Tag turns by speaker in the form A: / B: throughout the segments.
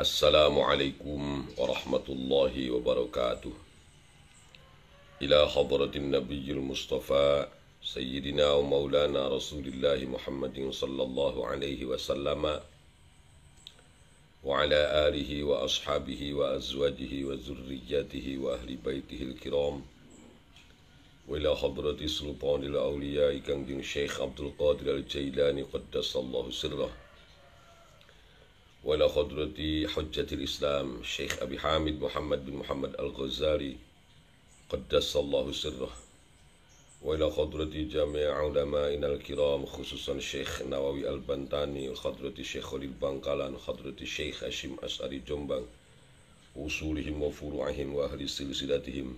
A: Assalamualaikum warahmatullahi wabarakatuh. Ila hadratin nabiyil mustafa Sayyidina wa maulana Rasulillahi Muhammadin sallallahu alaihi wasallam wa ala alihi wa ashabihi wa azwajihi wa zurriyatihi wa ahli baitihil kiram wa ila hadrati sultanil awliya Kangjeng Syekh Abdul Qadir Al-Jailani qaddasallahu sirrah wa ila hadrati hujjatil Islam Syekh Abi Hamid Muhammad bin Muhammad Al-Ghazali qaddasallahu sirrah wa ila hadrati jami' ulama'ina al-kiram khususan Syekh Nawawi Al-Bantani, hadrati Syekh Khalil Bangkalan, hadrati Syekh Hashim As'ari Jombang, usulihim wa furu'ahim wa ahli silsilatihim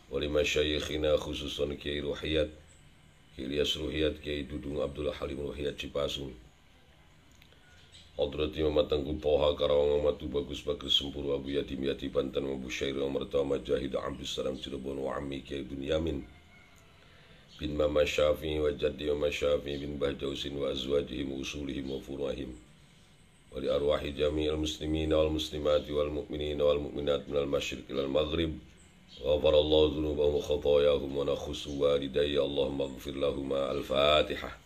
A: wa lima syayikhina khususan Kiai Ruhiyat, Kiai Ilyas Ruhiyat, Kiai Dudung Abdullah Halim Ruhiyat Cipasung, hadrati Muhammad Tengku Toha Karawang Muhammad Bagus Bakri Sempuru Abu Yatim Yati Banten Abu Syair Mertua Majahid Abdus Salam Cirebon wa Ammi Kiai Bunyamin bin Mama Syafi'i wa Jaddi Mama Syafi'i bin Bahjausin wa azwajihim usulihim wa furu'ahim wa li arwahi jami'il muslimina wal muslimati wal mu'minina wal mu'minat minal masyriq ilal maghrib ghafarallahu dhunubahum wa khatayahum wa nakhusu walidayya Allahumma ighfir lahuma. Al-Fatihah.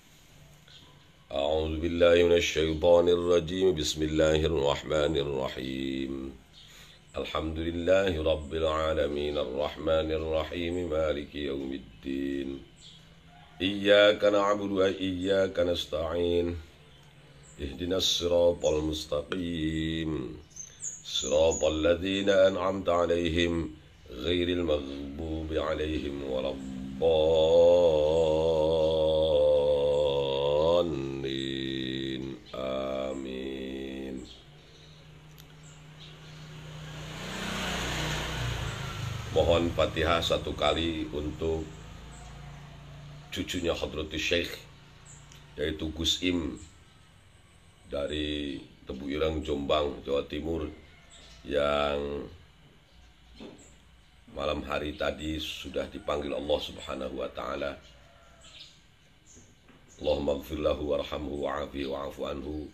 A: A'udzu billahi minasy syaithanir rajim. Bismillahirrahmanirrahim. Alhamdulillahi rabbil alamin arrahmanir rahim maliki yaumiddin. Iyyaka na'budu wa iyyaka nasta'in. Ihdinas siratal mustaqim. Siratal ladzina an'amta 'alaihim ghairil maghdubi 'alaihim waladdallin. Amin. Mohon Fatihah satu kali untuk cucunya Hadratus Syekh, yaitu Gus Im dari Tebu Ireng, Jombang, Jawa Timur, yang malam hari tadi sudah dipanggil Allah Subhanahu wa Ta'ala. Allahumma ighfir lahu warhamhu wa'afihi wa'afu anhu.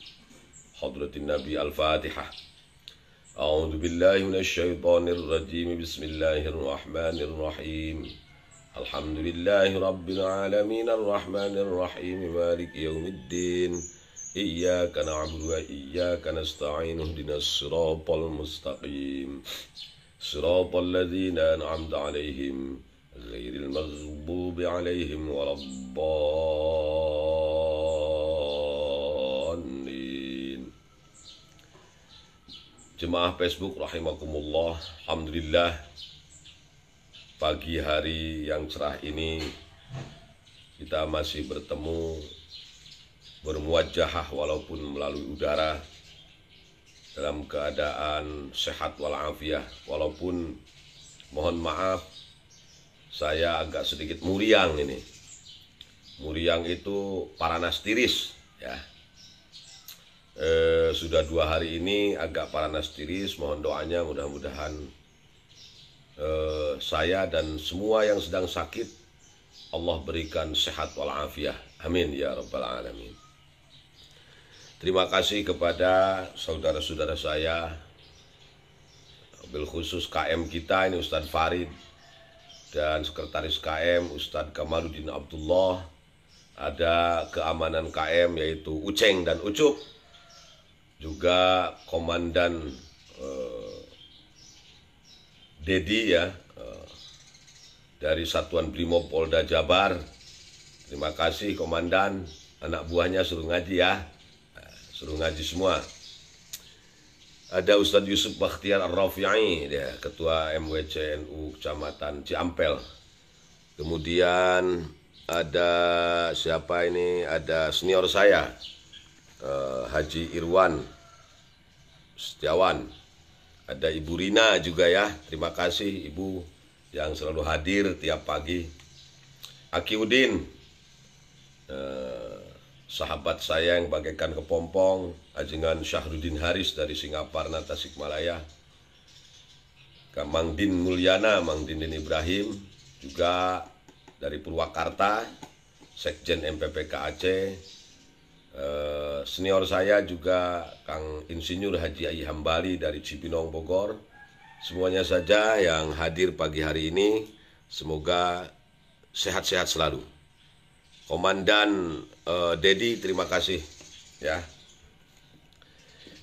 A: Hadratin Nabi. Al-Fatihah. A'udzu billahi minasy syaithanir rajim. Bismillahirrahmanirrahim. Alhamdulillahi rabbil alamin arrahmanir rahim maliki yaumiddin. Iyyaka na'budu wa iyyaka nasta'in. Ihdinas siratal mustaqim. Siratal ladzina an'amta 'alaihim ghairil maghdubi 'alaihim waladdallin. Jemaah Facebook rahimakumullah, alhamdulillah pagi hari yang cerah ini kita masih bertemu, bermuajahah walaupun melalui udara, dalam keadaan sehat walafiat. Walaupun mohon maaf saya agak sedikit muriang ini. Muriang itu paranas tiris ya. Sudah 2 hari ini agak paranas tiris. Mohon doanya mudah-mudahan saya dan semua yang sedang sakit Allah berikan sehat walafiat. Amin ya rabbal alamin. Terima kasih kepada saudara-saudara saya, bil khusus KM kita ini Ustadz Farid dan sekretaris KM Ustadz Kamaluddin Abdullah, ada keamanan KM yaitu Uceng dan Ucup, juga komandan Dedi ya, dari Satuan Brimob Polda Jabar. Terima kasih komandan, anak buahnya suruh ngaji ya, suruh ngaji semua. Ada Ustadz Yusuf Bakhtiar Ar-Rafi'i, dia ketua MWCNU Kecamatan Ciampel. Kemudian ada siapa ini, ada senior saya, Haji Irwan Setiawan. Ada Ibu Rina juga ya, terima kasih Ibu yang selalu hadir tiap pagi. Aki Udin, sahabat saya yang bagaikan kepompong, ajengan Syahruddin Haris dari Singaparna Tasikmalaya. Mang Din Mulyana, Mang Din Ibrahim, juga dari Purwakarta, Sekjen MPPK Aceh, senior saya juga Kang Insinyur Haji Ai Hambali dari Cibinong Bogor. Semuanya saja yang hadir pagi hari ini, semoga sehat-sehat selalu. Komandan Dedi, terima kasih ya.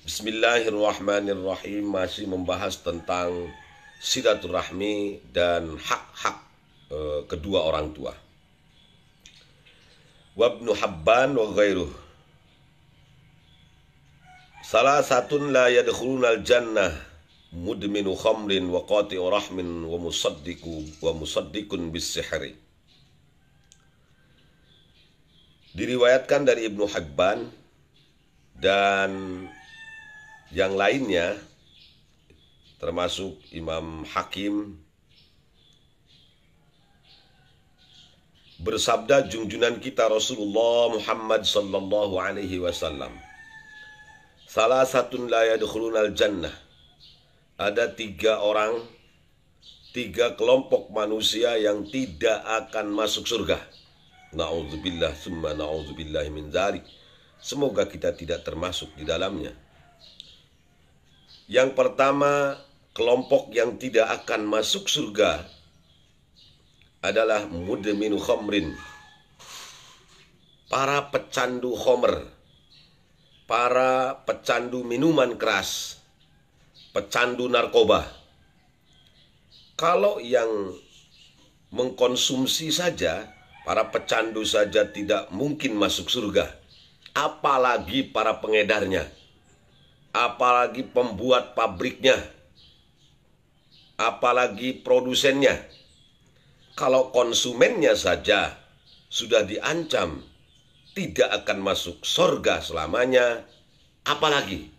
A: Bismillahirrahmanirrahim, masih membahas tentang silaturahmi dan hak-hak kedua orang tua. Wabnu Habban wa ghairuh. Salah satun la yadkhulunal jannah mudminu khamrin wa qati'u rahmin wa musaddiqun bis-sihri. Diriwayatkan dari Ibnu Hibban dan yang lainnya termasuk Imam Hakim, bersabda junjunan kita Rasulullah Muhammad sallallahu alaihi wasallam, salah satun la yadkhulunal jannah. Ada 3 orang, 3 kelompok manusia yang tidak akan masuk surga. Na'udzubillah summa na'udzubillah min dzalik. Semoga kita tidak termasuk di dalamnya. Yang pertama, kelompok yang tidak akan masuk surga adalah mudminu khamrin, para pecandu khamr, para pecandu minuman keras, pecandu narkoba. Kalau yang mengkonsumsi saja, para pecandu saja tidak mungkin masuk surga, apalagi para pengedarnya, apalagi pembuat pabriknya, apalagi produsennya. Kalau konsumennya saja sudah diancam tidak akan masuk surga selamanya, apalagi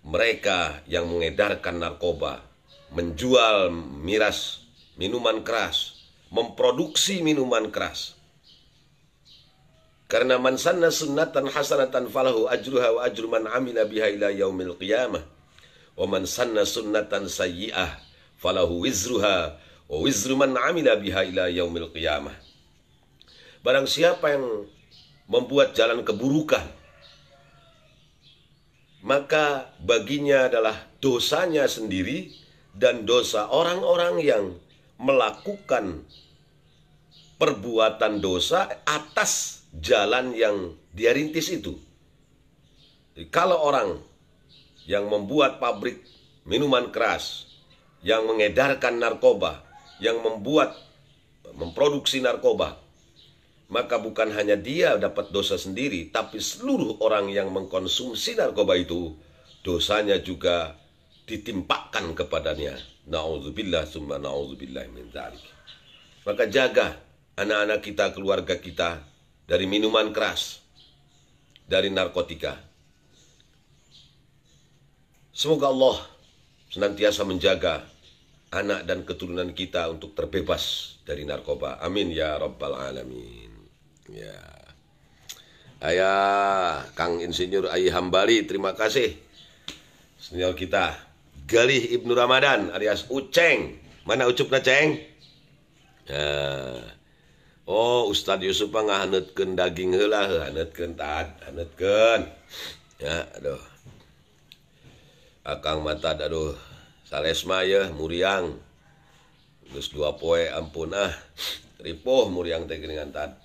A: mereka yang mengedarkan narkoba, menjual miras, minuman keras, memproduksi minuman keras. Karena man sanna sunnatan hasanatan falahu ajruha wa ajru man amila biha ila yaumil qiyamah. Wa man sanna sunnatan sayyi'ah falahu wizruha wa wizru man amila biha ila yaumil qiyamah. Barang siapa yang membuat jalan keburukan, maka baginya adalah dosanya sendiri dan dosa orang-orang yang melakukan perbuatan dosa atas jalan yang dia rintis itu. Jadi, kalau orang yang membuat pabrik minuman keras, yang mengedarkan narkoba, yang memproduksi narkoba, maka bukan hanya dia dapat dosa sendiri, tapi seluruh orang yang mengkonsumsi narkoba itu dosanya juga ditimpakan kepadanya. Na'udzubillah summa na'udzubillah min dzalik. Maka jaga anak-anak kita, keluarga kita dari minuman keras, dari narkotika. Semoga Allah senantiasa menjaga anak dan keturunan kita untuk terbebas dari narkoba. Amin ya rabbal alamin. Ya. Ayah Kang Insinyur Ai Hambali, terima kasih. Senior kita Galih Ibnu Ramadan alias Uceng. Mana ucupna Ceng? Ya. Oh, Ustadz Yusuf mah ngahanetkeun daging heula, hanetkeun tad, hanetkeun. Ya, aduh. Akang matad aduh. Salesma ya muriang geus 2 poe ampun ripuh muriang teh geuningan tad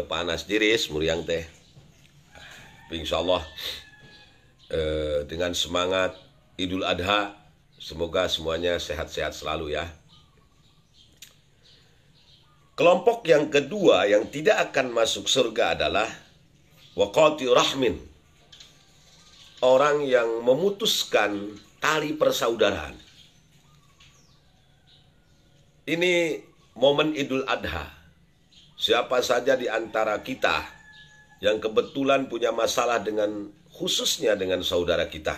A: panas diris muriang teh. Insyaallah dengan semangat Idul Adha semoga semuanya sehat-sehat selalu ya. Kelompok yang kedua yang tidak akan masuk surga adalah waqati rahmin, orang yang memutuskan tali persaudaraan. Ini momen Idul Adha. Siapa saja di antara kita yang kebetulan punya masalah dengan, khususnya dengan saudara kita,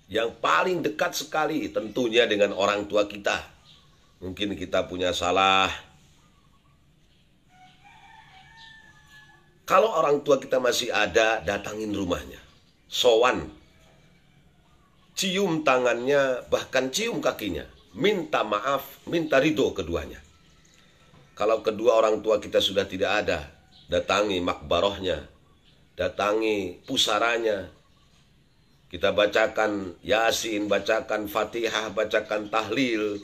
A: yang paling dekat sekali tentunya dengan orang tua kita. Mungkin kita punya salah. Kalau orang tua kita masih ada, datangin rumahnya. Sowan. Cium tangannya, bahkan cium kakinya. Minta maaf, minta ridho keduanya. Kalau kedua orang tua kita sudah tidak ada, datangi makbarohnya. datangi pusaranya, kita bacakan Yasin, bacakan Fatihah, bacakan tahlil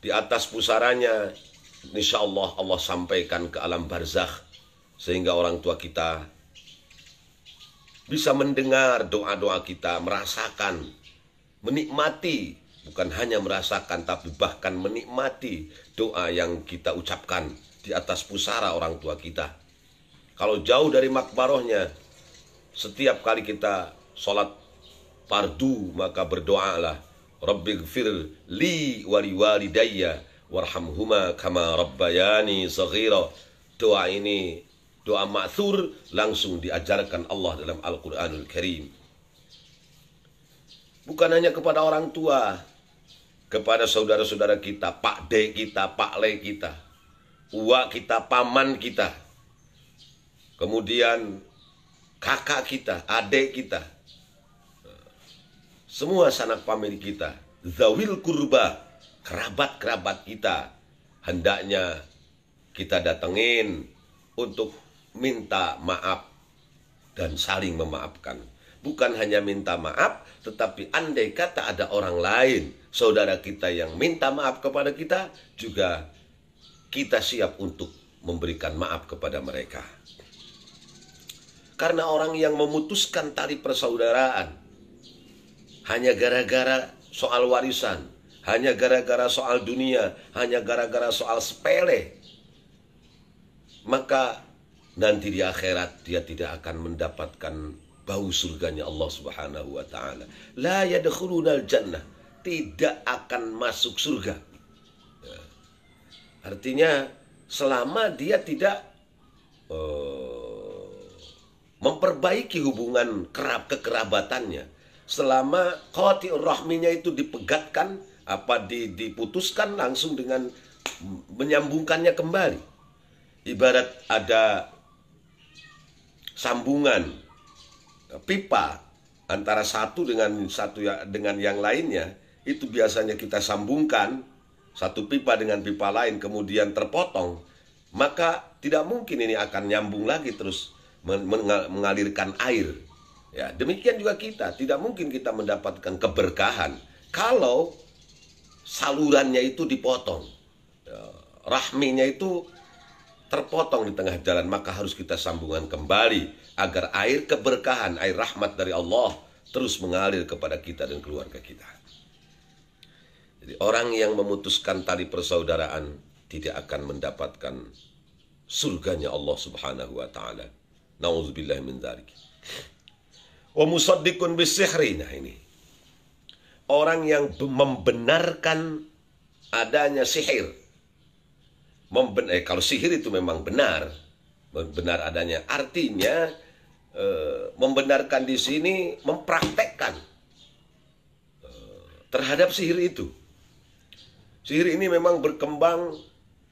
A: di atas pusaranya. Insya Allah Allah sampaikan ke alam barzakh, sehingga orang tua kita bisa mendengar doa-doa kita, merasakan, menikmati, bukan hanya merasakan tapi bahkan menikmati doa yang kita ucapkan di atas pusara orang tua kita. Kalau jauh dari makbarohnya, setiap kali kita sholat fardu maka berdoalah, Rabbighfir li wa liwalidayya warhamhuma kama rabbayani shaghira. Doa ini doa ma'thur, langsung diajarkan Allah dalam Al-Quranul Karim. Bukan hanya kepada orang tua, kepada saudara-saudara kita, pak de kita, pak le kita, uak kita, paman kita, kemudian kakak kita, adik kita, semua sanak famili kita, zawil kurba, kerabat-kerabat kita, hendaknya kita datengin untuk minta maaf dan saling memaafkan. Bukan hanya minta maaf, tetapi andai kata ada orang lain, saudara kita yang minta maaf kepada kita, juga kita siap untuk memberikan maaf kepada mereka. Karena orang yang memutuskan tali persaudaraan hanya gara-gara soal warisan, hanya gara-gara soal dunia, hanya gara-gara soal sepele, maka nanti di akhirat dia tidak akan mendapatkan bau surganya Allah Subhanahu wa taala. La yadkhulunal jannah, tidak akan masuk surga. Ya. Artinya selama dia tidak memperbaiki hubungan kekerabatannya, selama qati'ur rahminya itu dipegatkan, diputuskan langsung dengan menyambungkannya kembali. Ibarat ada sambungan pipa antara satu dengan yang lainnya, itu biasanya kita sambungkan satu pipa dengan pipa lain, kemudian terpotong, maka tidak mungkin ini akan nyambung lagi terus mengalirkan air. Ya, demikian juga kita, tidak mungkin kita mendapatkan keberkahan kalau salurannya itu dipotong, ya, rahminya itu terpotong di tengah jalan. Maka harus kita sambungan kembali agar air keberkahan, air rahmat dari Allah terus mengalir kepada kita dan keluarga kita. Jadi orang yang memutuskan tali persaudaraan tidak akan mendapatkan surganya Allah Subhanahu wa taala. Nauzubillah min dzalik. Wa musaddiqun bisihri. Nah ini orang yang membenarkan adanya sihir. Kalau sihir itu memang benar adanya, artinya membenarkan di sini mempraktekkan terhadap sihir itu. Sihir ini memang berkembang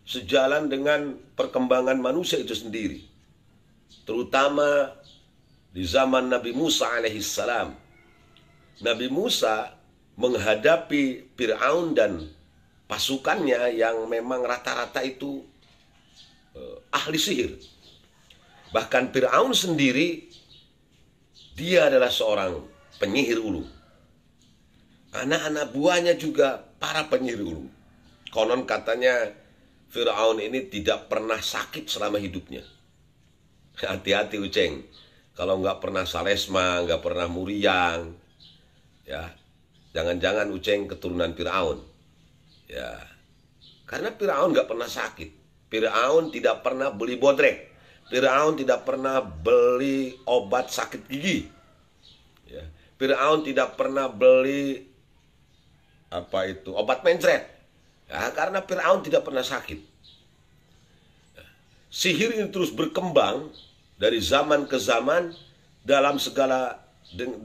A: sejalan dengan perkembangan manusia itu sendiri, terutama di zaman Nabi Musa alaihissalam. Nabi Musa menghadapi Fir'aun dan pasukannya yang memang rata-rata itu ahli sihir. Bahkan Fir'aun sendiri, dia adalah seorang penyihir ulu. Anak-anak buahnya juga para penyihir ulu. Konon katanya Fir'aun ini tidak pernah sakit selama hidupnya. Hati-hati Uceng, kalau nggak pernah salesma, nggak pernah muriang, ya jangan-jangan Uceng keturunan Fir'aun. Ya, karena Fir'aun nggak pernah sakit. Fir'aun tidak pernah beli bodrek. Fir'aun tidak pernah beli obat sakit gigi. Ya. Fir'aun tidak pernah beli obat mencret. Ya, karena Fir'aun tidak pernah sakit. Ya. Sihir ini terus berkembang dari zaman ke zaman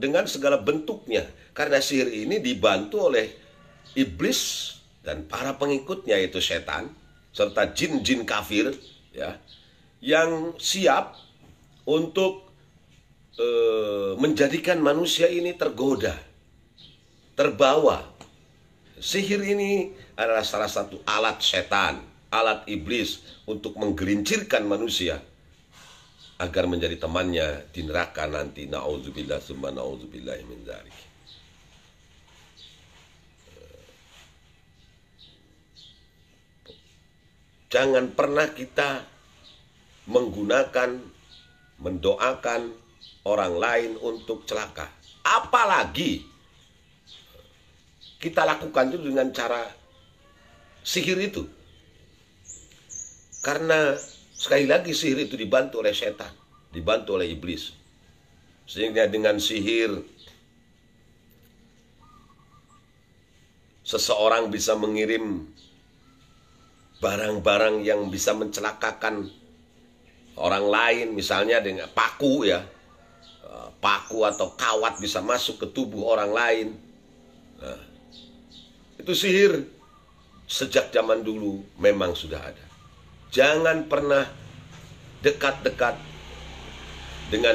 A: dengan segala bentuknya. Karena sihir ini dibantu oleh iblis dan para pengikutnya, yaitu setan serta jin-jin kafir, ya, yang siap untuk menjadikan manusia ini tergoda, terbawa. Sihir ini adalah salah satu alat setan, alat iblis untuk menggelincirkan manusia agar menjadi temannya di neraka nanti. Na'udzubillah summa na'udzubillah min dzalik. Jangan pernah kita menggunakan, mendoakan orang lain untuk celaka. Apalagi kita lakukan itu dengan cara sihir itu. Karena sekali lagi sihir itu dibantu oleh setan, dibantu oleh iblis. Sehingga dengan sihir seseorang bisa mengirim barang-barang yang bisa mencelakakan orang lain, misalnya dengan paku ya. Paku atau kawat bisa masuk ke tubuh orang lain. Nah, itu sihir sejak zaman dulu memang sudah ada. Jangan pernah dekat-dekat dengan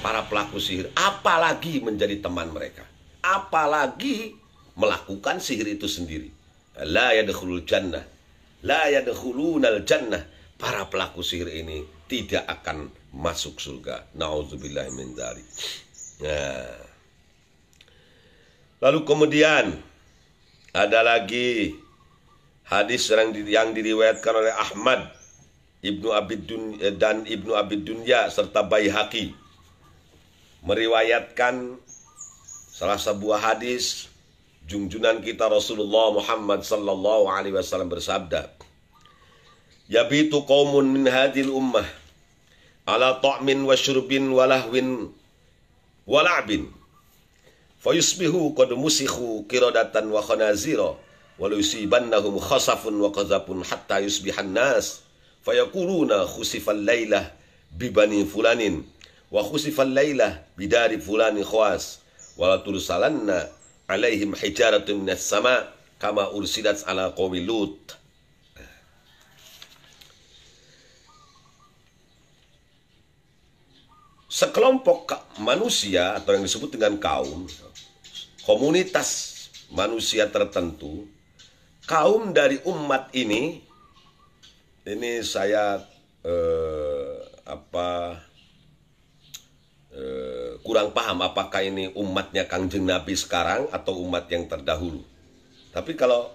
A: para pelaku sihir, apalagi menjadi teman mereka, apalagi melakukan sihir itu sendiri. La yadkhulul jannah, la yadkhulunal jannah. Para pelaku sihir ini tidak akan masuk surga. Na'udzubillah min dzalik. Nah. Lalu kemudian ada lagi hadis yang diriwayatkan oleh Ahmad, dan Ibnu Abi Dunya serta Baihaqi, meriwayatkan salah sebuah hadis junjunan kita Rasulullah Muhammad sallallahu alaihi wasallam bersabda, yabitu qaumun min hadhil ummah ala ta'min wa syurbin wa lahwin wa la'bin fayusbihu qad musikhu qiradatan wa khanazira wa yusibannahum khasafun wa qazafun hatta yusbihan nas fayaquluna khusifal lailah bi bani fulanin wa khusifal lailah bidari fulani khawas wa la tursalanna alaihim hijaratun minas sama kama ursilat ala qaumi Lut. Sekelompok manusia atau yang disebut dengan kaum, komunitas manusia tertentu, kaum dari umat ini saya kurang paham apakah ini umatnya Kangjeng Nabi sekarang atau umat yang terdahulu. Tapi kalau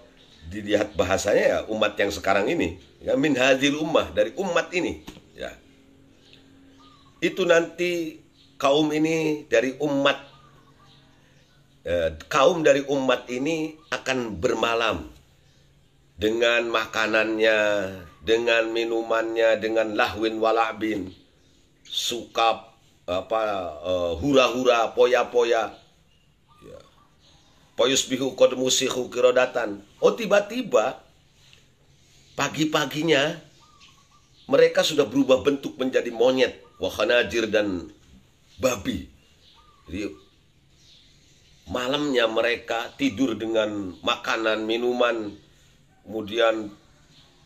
A: dilihat bahasanya ya umat yang sekarang ini, ya min hadhil ummah, dari umat ini, ya. Itu nanti kaum ini dari umat ini akan bermalam dengan makanannya, dengan minumannya, dengan lahwin walabin, sukap, hura-hura, poya-poya, ya. Poyusbihu qad musikhu qiradatan. Oh, tiba-tiba pagi-paginya mereka sudah berubah bentuk menjadi monyet, wakhanajir, dan babi. Jadi malamnya mereka tidur dengan makanan, minuman, kemudian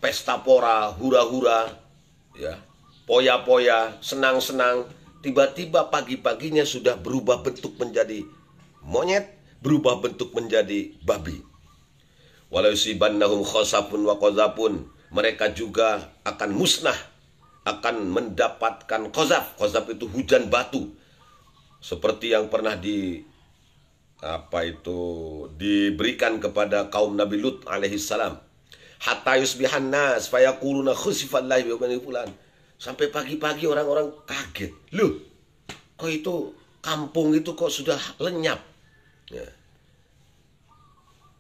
A: pesta pora, hura-hura, ya, poya-poya, senang-senang. Tiba-tiba pagi-paginya sudah berubah bentuk menjadi monyet, berubah bentuk menjadi babi. Walau yusibannahum khasafun wa qazafun. Mereka juga akan musnah, akan mendapatkan qazaf. Qazaf itu hujan batu, seperti yang pernah diberikan kepada kaum Nabi Lut alaihi salam. Hatta yusbihan nas fayaquluna khusifallahi bi bani fulan. Sampai pagi-pagi orang-orang kaget. Loh, kok itu kampung itu kok sudah lenyap? Ya.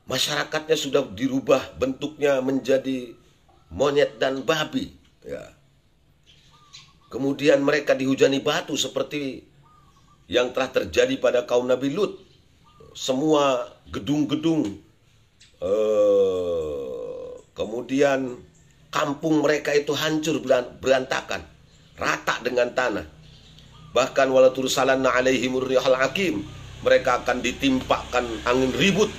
A: Masyarakatnya sudah dirubah bentuknya menjadi monyet dan babi, ya. Kemudian mereka dihujani batu seperti yang telah terjadi pada kaum Nabi Lut. Semua gedung-gedung, kemudian kampung mereka itu hancur berantakan, rata dengan tanah. Bahkan wala tursalanna alaihimur rihal hakim, mereka akan ditimpakan angin ribut.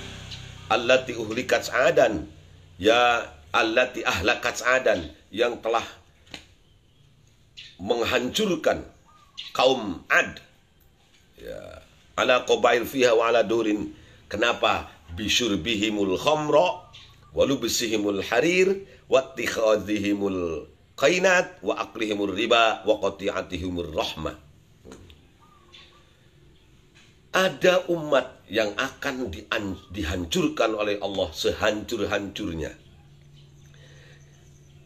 A: Allati uhlikat adan, ya allati ahlakat adan, yang telah menghancurkan kaum Ad, ya, ala qabail fiha wa ala durin. Kenapa? Bisyurbihimul khamra wa lubsihimul harir wa ittikhadhihimul qainat wa aklihimur riba wa qati'atihumur rahmah. Ada umat yang akan dihancurkan oleh Allah sehancur-hancurnya.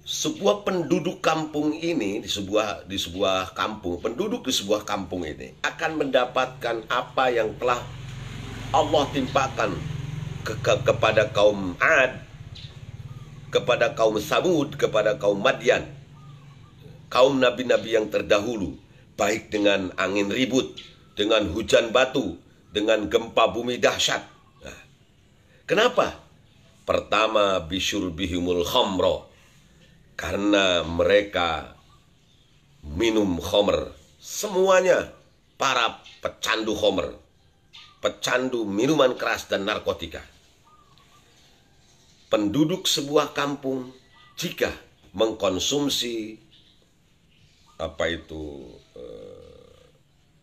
A: Sebuah penduduk kampung ini di sebuah kampung, penduduk di sebuah kampung ini akan mendapatkan apa yang telah Allah timpakan kepada kaum Ad, kepada kaum Samud, kepada kaum Madian, kaum nabi-nabi yang terdahulu, baik dengan angin ribut, dengan hujan batu, dengan gempa bumi dahsyat. Nah, kenapa? Pertama, bisyurbihimul khamra, karena mereka minum khamr. Semuanya para pecandu khamr, pecandu minuman keras dan narkotika. Penduduk sebuah kampung jika mengkonsumsi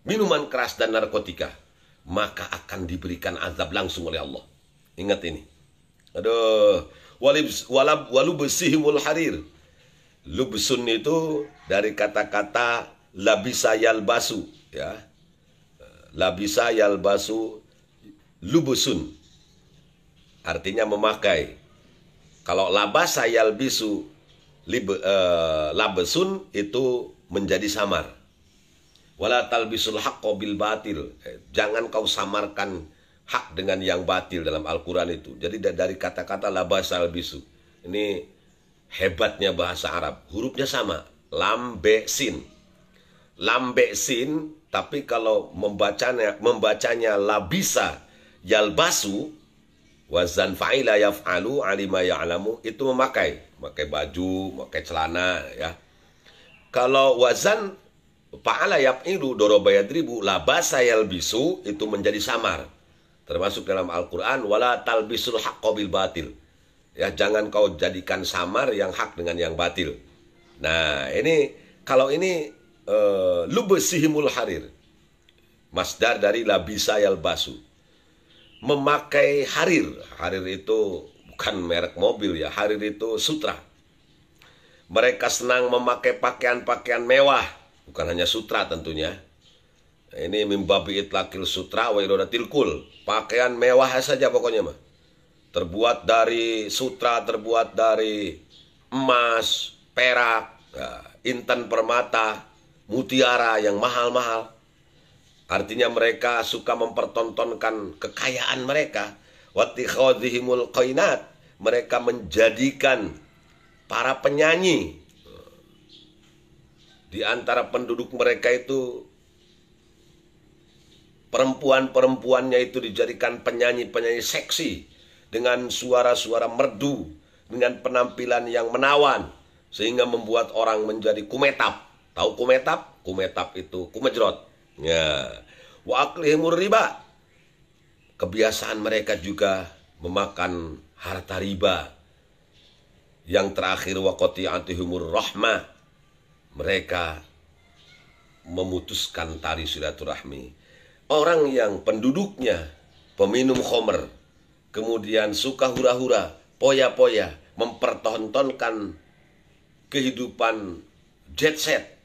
A: minuman keras dan narkotika, maka akan diberikan azab langsung oleh Allah. Ingat ini. Walubsihimul harir. Lubsun itu dari kata-kata labisa yalbasu, ya. Labisa yalbasu lubusun, artinya memakai. Kalau labasa yalbisu labesun itu menjadi samar. Wala talbisul haqqo bil batil. Jangan kau samarkan hak dengan yang batil dalam Al-Quran itu. Jadi dari kata-kata labasa yalbisu. Ini hebatnya bahasa Arab. Hurufnya sama. Lam, be, sin. Lam, be, sin. Tapi kalau membacanya labisa yalbasu, wazan fa'ila yaf'alu, alima ya'lamu, itu memakai baju, memakai celana, ya. Kalau wazan fa'ala yaf'ilu, doroba yadribu, labasa yalbisu, itu menjadi samar. Termasuk dalam Al-Quran, wala talbisul haqqo bil batil. Ya, jangan kau jadikan samar yang hak dengan yang batil. Nah, ini kalau ini lubsihimul harir. Masdar dari labisa yalbasu. Memakai harir. Harir itu bukan merek mobil, ya. Harir itu sutra. Mereka senang memakai pakaian-pakaian mewah. Bukan hanya sutra tentunya. Ini mimbabi itlaqil sutra wa irodatil kul. Pakaian mewah saja pokoknya mah. Terbuat dari sutra, terbuat dari emas, perak, ya, intan permata, mutiara yang mahal-mahal. Artinya mereka suka mempertontonkan kekayaan mereka. Wattikhadhihimul qainat. Mereka menjadikan para penyanyi. Di antara penduduk mereka itu, perempuan-perempuannya itu dijadikan penyanyi-penyanyi seksi. Dengan suara-suara merdu, dengan penampilan yang menawan, sehingga membuat orang menjadi kumetap. Tahu kumetap? Kumetap itu kumejrot. Ya. Wa aklihimur riba. Kebiasaan mereka juga memakan harta riba. Yang terakhir, wa qati'atihumur rahmah. Mereka memutuskan tali silaturahmi. Orang yang penduduknya peminum khamr, kemudian suka hura-hura, poya-poya, mempertontonkan kehidupan jet set,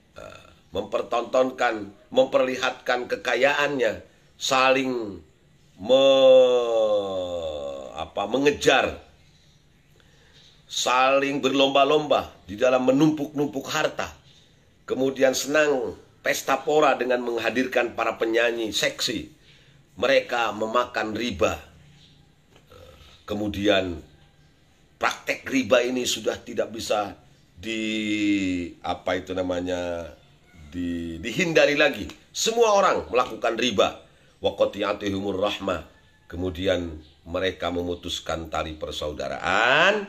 A: memperlihatkan kekayaannya, saling mengejar, saling berlomba-lomba di dalam menumpuk-numpuk harta, kemudian senang pesta pora dengan menghadirkan para penyanyi seksi. Mereka memakan riba. Kemudian praktek riba ini sudah tidak bisa dihindari lagi. Semua orang melakukan riba. Wa qati'atihumur rahmah. Kemudian mereka memutuskan tali persaudaraan.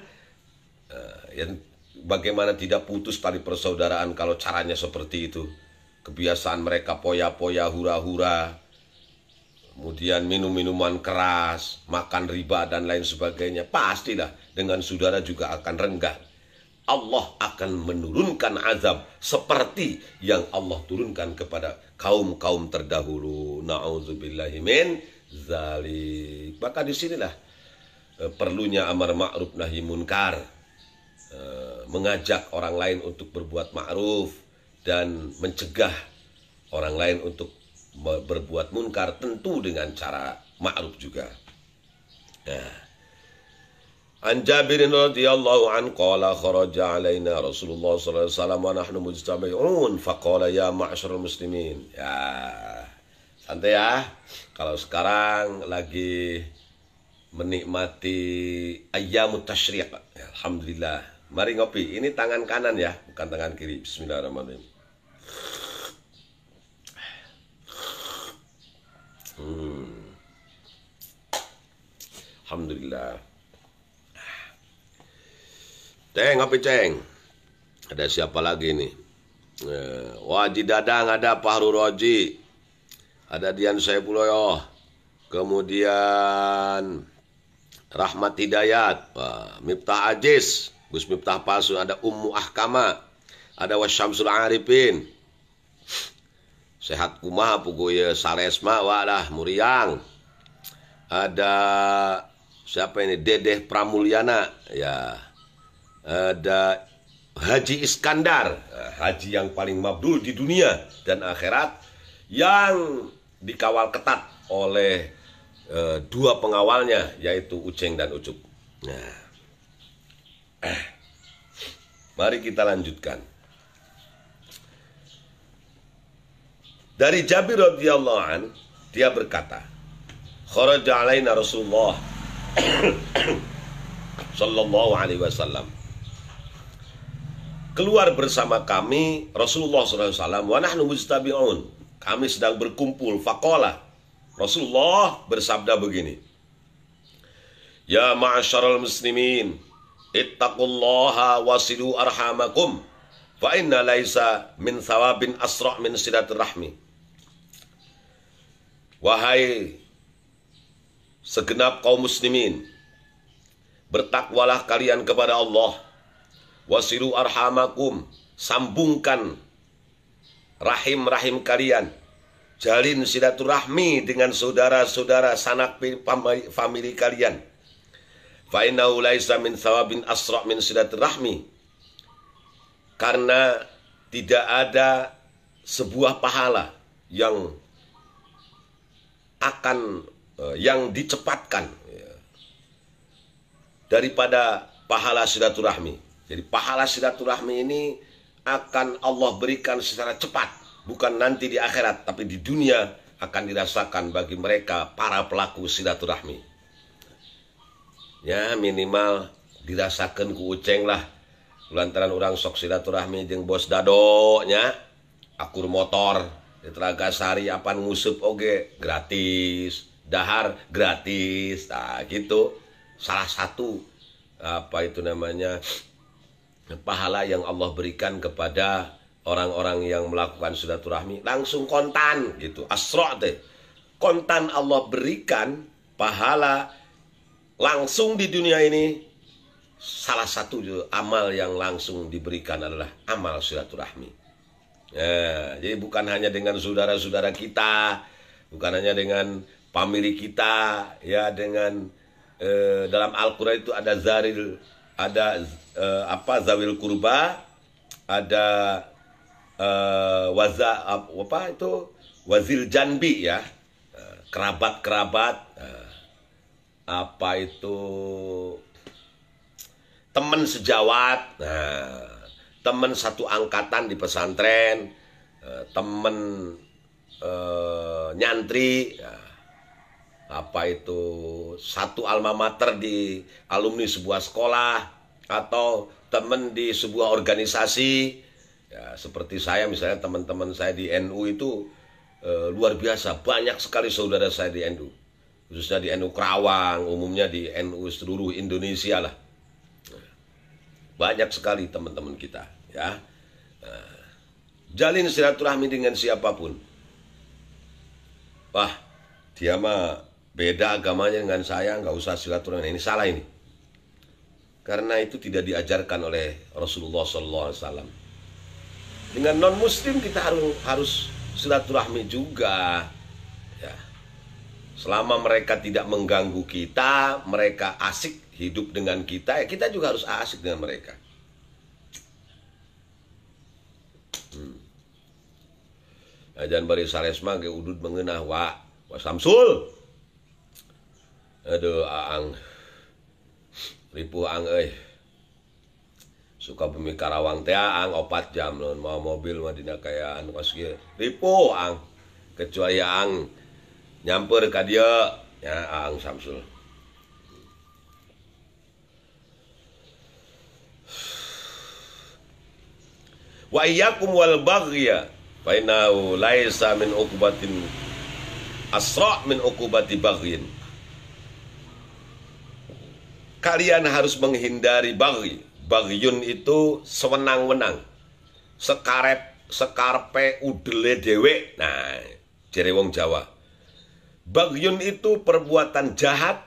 A: Bagaimana tidak putus tali persaudaraan kalau caranya seperti itu? Kebiasaan mereka poya-poya, hura-hura, kemudian minum-minuman keras, makan riba dan lain sebagainya. Pastilah dengan saudara juga akan renggang. Allah akan menurunkan azab seperti yang Allah turunkan kepada kaum-kaum terdahulu. Na'udzubillahi min zalik. Maka disinilah perlunya amar ma'ruf nahi munkar. mengajak orang lain untuk berbuat ma'ruf dan mencegah orang lain untuk berbuat munkar, tentu dengan cara ma'ruf juga. Nah, An Jabirin radhiyallahu an qala kharaja alaina Rasulullah sallallahu alaihi wasallam wa nahnu mujtami'un faqala ya ma'syaral muslimin. Ya, santai ya. Kalau sekarang lagi menikmati ayyamut tasyriq. Alhamdulillah. Mari ngopi. Ini tangan kanan ya, bukan tangan kiri. Bismillahirrahmanirrahim. Alhamdulillah. Ceng, ngopi ceng. Ada siapa lagi nih? Waji Dadang ada, Fahru Roji, ada Dian Saipuloyo, kemudian Rahmat Hidayat, Miftah Aziz, Gus Miftah Palsu, ada Ummu Ahkama, ada Wasyamsul Arifin. Sehat kumaha puguye Salesma wadah Muriang. Ada siapa ini? Dedeh Pramulyana ya. Ada Haji Iskandar, haji yang paling mabdul di dunia dan akhirat, yang dikawal ketat oleh dua pengawalnya, yaitu Uceng dan Ucup. Nah, mari kita lanjutkan. Dari Jabir radhiyallahu an, dia berkata, kharaja alaina Rasulullah sallallahu alaihi wasallam. Keluar bersama kami Rasulullah SAW, wa nahnu mujtabi'un, kami sedang berkumpul. Faqala, Rasulullah bersabda begini, ya ma'asyaral muslimin, ittaqullaha wasilu arhamakum, fa inna laisa min thawabin asra' min silaturrahmi. Wahai segenap kaum muslimin, bertakwalah kalian kepada Allah. Wasilu arhamakum, sambungkan rahim-rahim kalian. Jalin silaturahmi dengan saudara-saudara sanak famili kalian. Fa innahu laisa min thawabin asra' min silaturahmi. Karena tidak ada sebuah pahala yang dicepatkan daripada pahala silaturahmi. Jadi pahala silaturahmi ini akan Allah berikan secara cepat, bukan nanti di akhirat, tapi di dunia akan dirasakan bagi mereka para pelaku silaturahmi. Ya, minimal dirasakan ku Uceng lah, lantaran orang sok silaturahmi jeung bos Dado nya, akur motor di Telaga Sari apan ngusup oge gratis, dahar gratis. Nah, gitu. Salah satu apa itu namanya pahala yang Allah berikan kepada orang-orang yang melakukan silaturahmi langsung kontan gitu. Asra' deh. Kontan Allah berikan pahala langsung di dunia ini. Salah satu amal yang langsung diberikan adalah amal silaturahmi. Ya, jadi bukan hanya dengan saudara-saudara kita, bukan hanya dengan famili kita, ya, dengan dalam Al-Quran itu ada zaril, ada zawil kurba, ada wazil janbi, ya, kerabat-kerabat, apa itu teman sejawat, teman satu angkatan di pesantren, teman nyantri, apa itu satu alma mater di alumni sebuah sekolah, atau teman di sebuah organisasi, ya, seperti saya misalnya, teman-teman saya di NU itu luar biasa, banyak sekali saudara saya di NU, khususnya di NU Kerawang, umumnya di NU seluruh Indonesia lah, banyak sekali teman-teman kita, ya. Jalin silaturahmi dengan siapapun. Wah, dia mah beda agamanya dengan saya, nggak usah silaturahmi. Ini salah ini. Karena itu tidak diajarkan oleh Rasulullah SAW. Dengan non Muslim kita harus silaturahmi juga. Ya. Selama mereka tidak mengganggu kita, mereka asik hidup dengan kita, ya kita juga harus asik dengan mereka. Ajan bari saresma ge udud mengeunah wa Samsul. Aduh aang. Ripuh ang euy. Sukabumi Karawang teh aang 4 jam lamun mau mobil mah dina kayaan kos ge. Ripuh aang. Kecuali aang nyamper ka dieu ya aang Samsul. Wa iyyakum wal baghya fa innahu laisa min uqubatin asra min uqubati baghin. Kalian harus menghindari baghi. Baghyun itu sewenang-wenang. Sekarpe udele dewe. Nah, jere wong Jawa. Baghyun itu perbuatan jahat,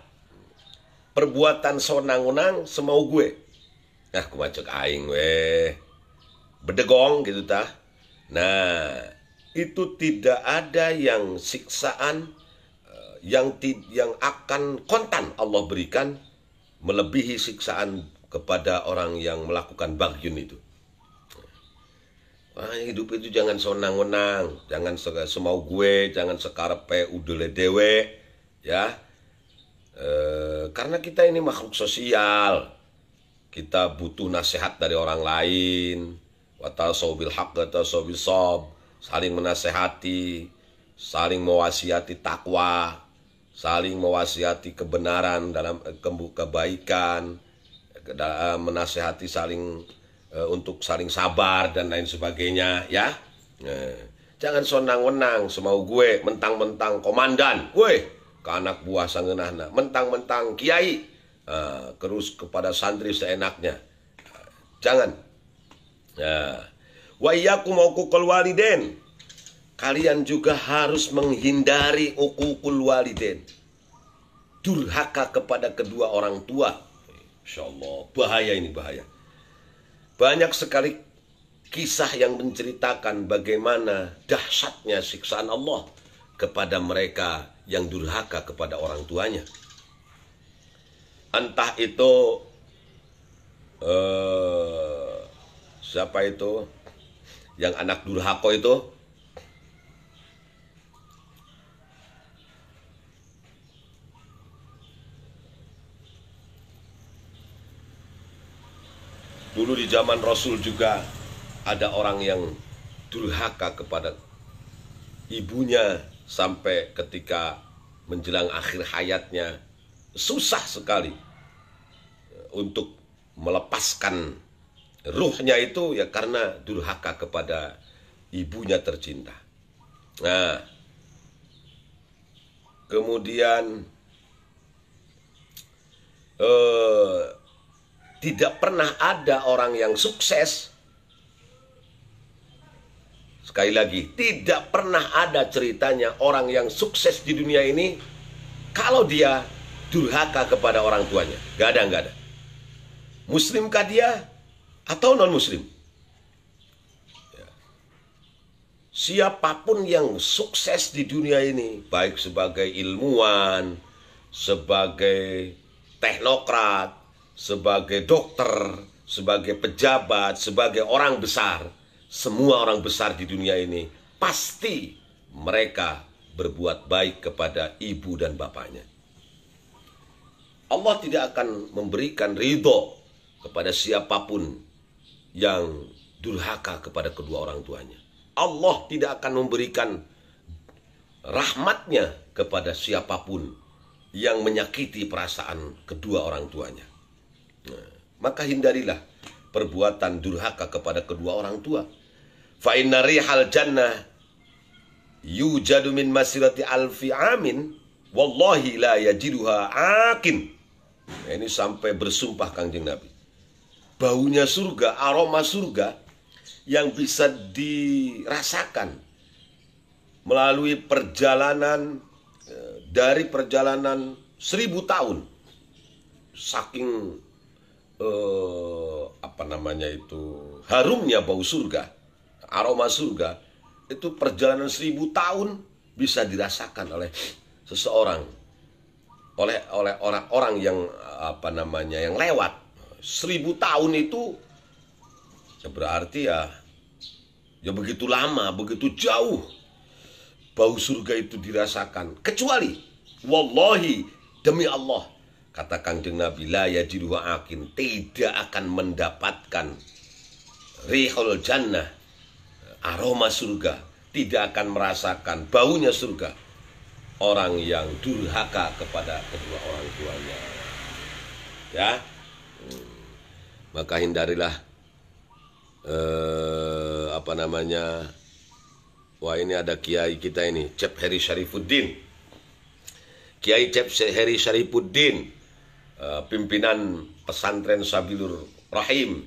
A: perbuatan sewenang-wenang semau gue. Nah, kumacek aing weh. Bedegong gitu tah. Nah, itu tidak ada yang siksaan yang akan kontan Allah berikan melebihi siksaan kepada orang yang melakukan baghyun itu. Wah, hidup itu jangan senang-wenang, jangan semau gue, jangan sekarepe udele dewe, ya. Karena kita ini makhluk sosial, kita butuh nasihat dari orang lain. Watawassaw bil haqq watawassaw bis sabr, saling menasehati, saling mewasiati takwa, saling mewasiati kebenaran dalam kebaikan, menasehati saling untuk saling sabar dan lain sebagainya, ya. Jangan sonang-wenang semau gue, mentang-mentang komandan, gue ke anak buah sangeunahna, mentang-mentang kiai, terus kepada santri seenaknya. Jangan. Ya. Wa iyyakum uququl walidain. Kalian juga harus menghindari uququl walidain. Durhaka kepada kedua orang tua. Insyaallah, bahaya ini, bahaya. Banyak sekali kisah yang menceritakan bagaimana dahsyatnya siksaan Allah kepada mereka yang durhaka kepada orang tuanya. Entah itu siapa itu yang anak durhaka itu? Dulu di zaman Rasul juga ada orang yang durhaka kepada ibunya sampai ketika menjelang akhir hayatnya susah sekali untuk melepaskan ruhnya itu, ya karena durhaka kepada ibunya tercinta. Nah, kemudian tidak pernah ada orang yang sukses. Sekali lagi, tidak pernah ada ceritanya orang yang sukses di dunia ini kalau dia durhaka kepada orang tuanya. Gak ada. Muslimkah dia atau non-muslim? Ya. Siapapun yang sukses di dunia ini, baik sebagai ilmuwan, sebagai teknokrat, sebagai dokter, sebagai pejabat, sebagai orang besar, semua orang besar di dunia ini pasti mereka berbuat baik kepada ibu dan bapaknya. Allah tidak akan memberikan ridho kepada siapapun yang durhaka kepada kedua orang tuanya. Allah tidak akan memberikan rahmatnya kepada siapapun yang menyakiti perasaan kedua orang tuanya. Nah, maka hindarilah perbuatan durhaka kepada kedua orang tua. Fa inna rihal jannah yujadu min masirati alfi amin wallahi la yajiduha akin. Nah, ini sampai bersumpah Kangjeng Nabi. Baunya surga, aroma surga yang bisa dirasakan melalui perjalanan dari perjalanan 1000 tahun. Saking harumnya bau surga, aroma surga, itu perjalanan 1000 tahun bisa dirasakan oleh seseorang, oleh orang-orang yang yang lewat. 1000 tahun itu ya berarti ya begitu lama, begitu jauh bau surga itu dirasakan. Kecuali, wallahi, demi Allah, kata Kanjeng Nabi, la yajidu akin, tidak akan mendapatkan rihul jannah, aroma surga, tidak akan merasakan baunya surga orang yang durhaka kepada kedua orang tuanya. Ya, maka hindarilah wah ini ada kiai kita ini, Cep Heri Syarifuddin, Kiai Cep Heri Syarifuddin, pimpinan pesantren Sabilur Rahim,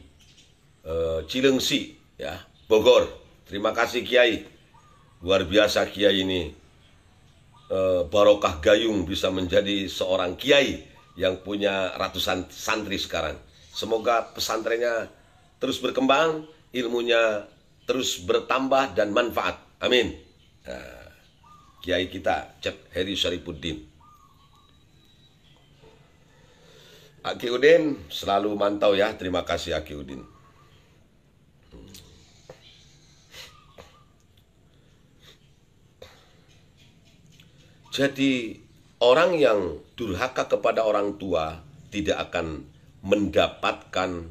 A: Cilengsi, ya, Bogor. Terima kasih Kiai, luar biasa Kiai ini, barokah gayung bisa menjadi seorang kiai yang punya ratusan santri sekarang. Semoga pesantrennya terus berkembang, ilmunya terus bertambah dan manfaat. Amin. Nah, Kiai kita Cep Heri Syarifuddin. Aki Udin selalu mantau ya. Terima kasih Aki Udin. Jadi orang yang durhaka kepada orang tua tidak akan mendapatkan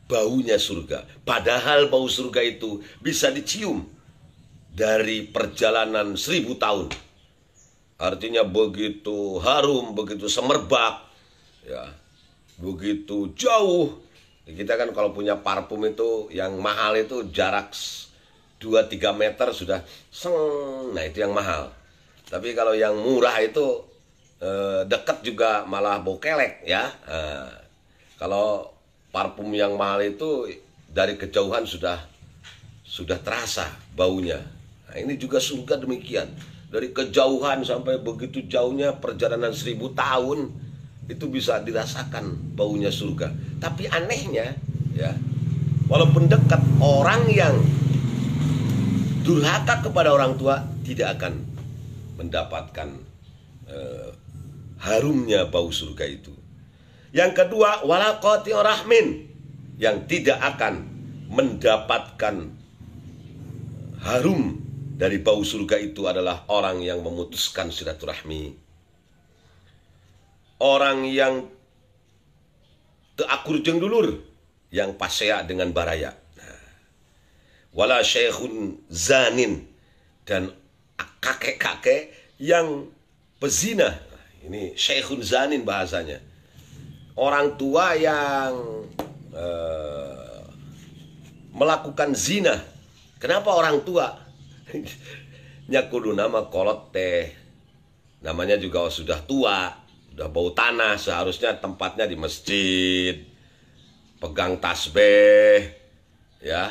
A: baunya surga. Padahal bau surga itu bisa dicium dari perjalanan 1000 tahun. Artinya begitu harum, begitu semerbak, ya, begitu jauh. Kita kan kalau punya parfum itu yang mahal itu jarak 2-3 meter sudah seng. Nah itu yang mahal. Tapi kalau yang murah itu dekat juga malah bau kelek, ya. Kalau parfum yang mahal itu dari kejauhan sudah terasa baunya. Nah, ini juga surga demikian. Dari kejauhan sampai begitu jauhnya perjalanan 1000 tahun itu bisa dirasakan baunya surga. Tapi anehnya, ya, walaupun dekat, orang yang durhaka kepada orang tua tidak akan mendapatkan harumnya bau surga itu. Yang kedua, wala qati' rahmin, yang tidak akan mendapatkan harum dari bau surga itu adalah orang yang memutuskan silaturahmi, orang yang teakur jeung dulur, yang pasea dengan baraya. Wala syekhun zanin, dan kakek-kakek yang pezina. Ini syekhun zanin bahasanya. Orang tua yang melakukan zina. Kenapa orang tua? Nyakudu nama kolot teh. Namanya juga sudah tua, sudah bau tanah, seharusnya tempatnya di masjid. Pegang tasbih, ya.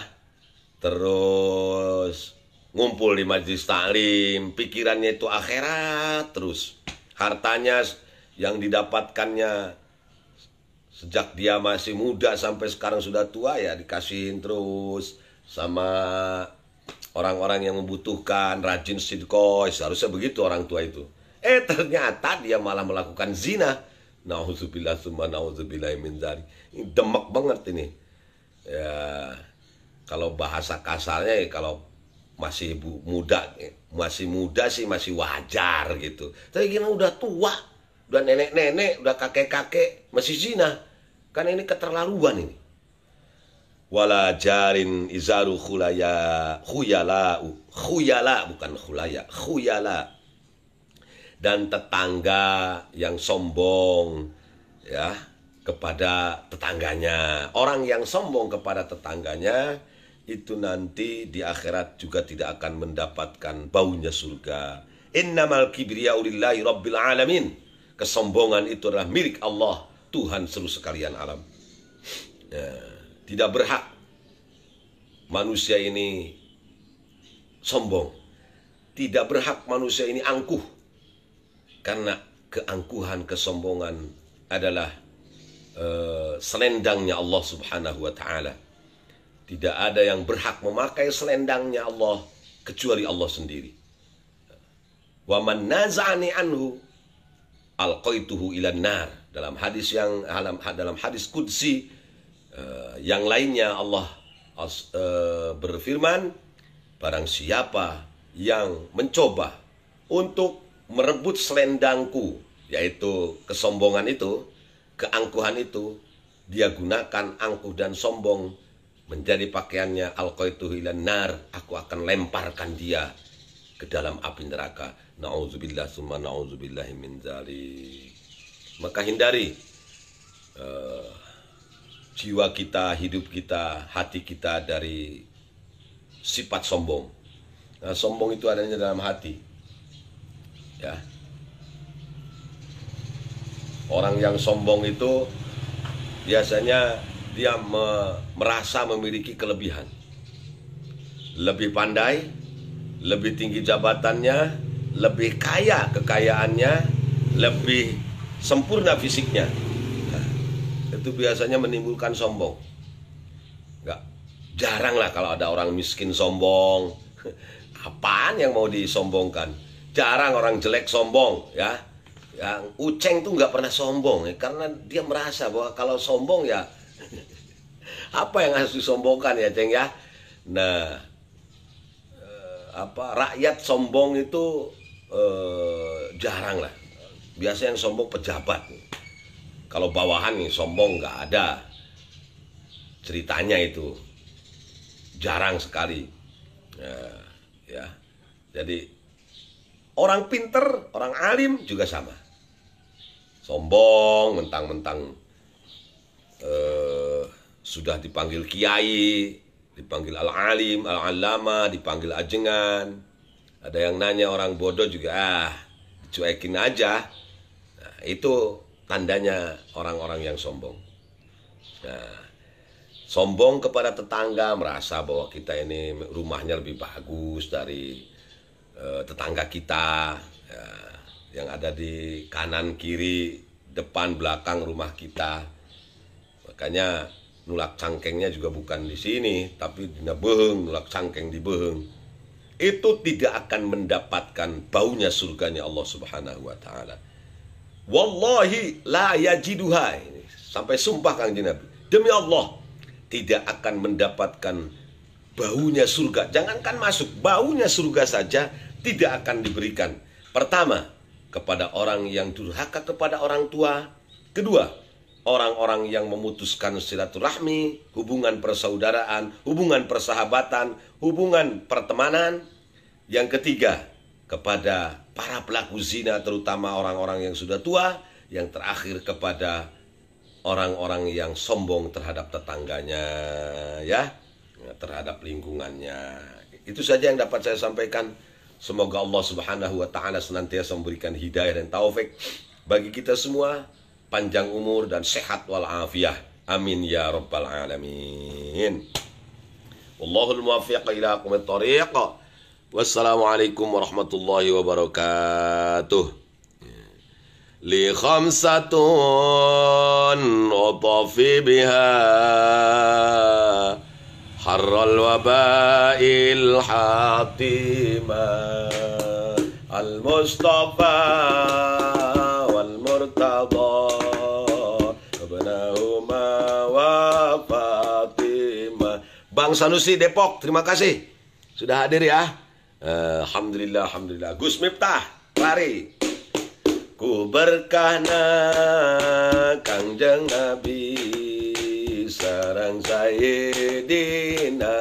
A: Terus ngumpul di majelis taklim, pikirannya itu akhirat terus. Hartanya yang didapatkannya sejak dia masih muda sampai sekarang sudah tua ya dikasihin terus sama orang-orang yang membutuhkan, rajin sidqoh, seharusnya begitu orang tua itu. Ternyata dia malah melakukan zina. Nauzubillah summa nauzubillah min dzalik. Ini demek banget ini. Ya, kalau bahasa kasarnya ya, kalau masih muda sih masih wajar gitu. Tapi gini udah tua, udah nenek-nenek, udah kakek-kakek masih zina. Kan ini keterlaluan ini. Wala jarin izaru khuyala bukan khulaya, khuyala. Dan tetangga yang sombong, ya, kepada tetangganya. Orang yang sombong kepada tetangganya itu nanti di akhirat juga tidak akan mendapatkan baunya surga. Innamal kibriya'u lillahi rabbil alamin. Kesombongan itu adalah milik Allah, Tuhan seluruh sekalian alam. Ya, tidak berhak manusia ini sombong. Tidak berhak manusia ini angkuh. Karena keangkuhan, kesombongan adalah selendangnya Allah subhanahu wa ta'ala. Tidak ada yang berhak memakai selendangnya Allah kecuali Allah sendiri. Wa man naza'ani anhu alqaituhu ilan nar. Dalam hadis qudsi yang lainnya Allah berfirman, barang siapa yang mencoba untuk merebut selendangku, yaitu kesombongan itu, keangkuhan itu, dia gunakan angkuh dan sombong menjadi pakaiannya. Alqaituhu ilan nar, aku akan lemparkan dia ke dalam api neraka. Na'udzubillah summa na'udzubillahi min dzalik. Maka hindari jiwa kita, hidup kita, hati kita dari sifat sombong. Nah, sombong itu adanya dalam hati. Ya. Orang yang sombong itu biasanya dia merasa memiliki kelebihan. Lebih pandai, lebih tinggi jabatannya, lebih kaya kekayaannya, lebih sempurna fisiknya. Nah, itu biasanya menimbulkan sombong. Jarang lah kalau ada orang miskin sombong. Apaan yang mau disombongkan? Jarang orang jelek sombong, ya. Yang Uceng tuh nggak pernah sombong, ya, karena dia merasa bahwa kalau sombong ya apa yang harus disombongkan, ya Ceng, ya. Nah, rakyat sombong itu jarang lah. Biasanya yang sombong pejabat. Kalau bawahan nih sombong nggak ada ceritanya, itu jarang sekali. Ya. Jadi orang pinter, orang alim juga sama. Sombong, mentang-mentang sudah dipanggil kiai, dipanggil al-alim, al-alama, dipanggil ajengan. Ada yang nanya orang bodoh juga, dicuekin aja. Nah, itu tandanya orang-orang yang sombong. Nah, sombong kepada tetangga, merasa bahwa kita ini rumahnya lebih bagus dari tetangga kita, ya, yang ada di kanan, kiri, depan, belakang rumah kita. Makanya nulak cangkengnya juga bukan di sini, tapi di Beheng, nulak cangkeng di Beheng. Itu tidak akan mendapatkan baunya surganya Allah Subhanahu wa Ta'ala. Wallahi la yajiduha. Sampai sumpah Kanjeng Nabi, demi Allah, tidak akan mendapatkan baunya surga. Jangankan masuk, baunya surga saja tidak akan diberikan. Pertama, kepada orang yang durhaka kepada orang tua. Kedua, orang-orang yang memutuskan silaturahmi, hubungan persaudaraan, hubungan persahabatan, hubungan pertemanan. Yang ketiga, kepada para pelaku zina, terutama orang-orang yang sudah tua. Yang terakhir, kepada orang-orang yang sombong terhadap tetangganya, ya, terhadap lingkungannya. Itu saja yang dapat saya sampaikan. Semoga Allah Subhanahu wa Ta'ala senantiasa memberikan hidayah dan taufik bagi kita semua, panjang umur dan sehat walafiat. Amin ya rabbal alamin. Wallahul muwaffiq ila aqwamit thoriq. Wassalamualaikum warahmatullahi wabarakatuh. Li khamsatun utafi biha harral wabail hatima al mustafa wal murtada ibnahuma wa Fatimah. Bang Sanusi Depok, terima kasih sudah hadir ya. Alhamdulillah, alhamdulillah. Gus Miftah Lari, ku berkahna Kangjeng Nabi sareng Sayyidina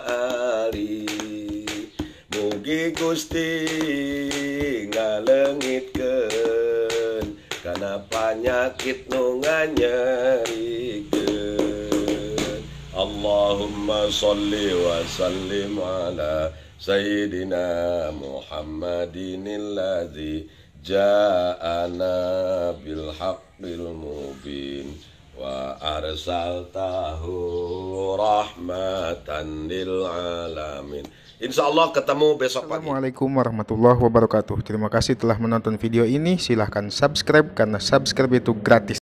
A: Ali, mugi Gusti ngalengitkeun kana panyakit nu nganyerikeun. Allahumma sholli wa sallim ala Sayyidina Muhammadin alladzi ja'ana bil haqqil mubin wa arsaltahu rahmatan lil alamin. Insyaallah ketemu besok pagi.
B: Assalamualaikum warahmatullahi wabarakatuh. Terima kasih telah menonton video ini. Silahkan subscribe karena subscribe itu gratis.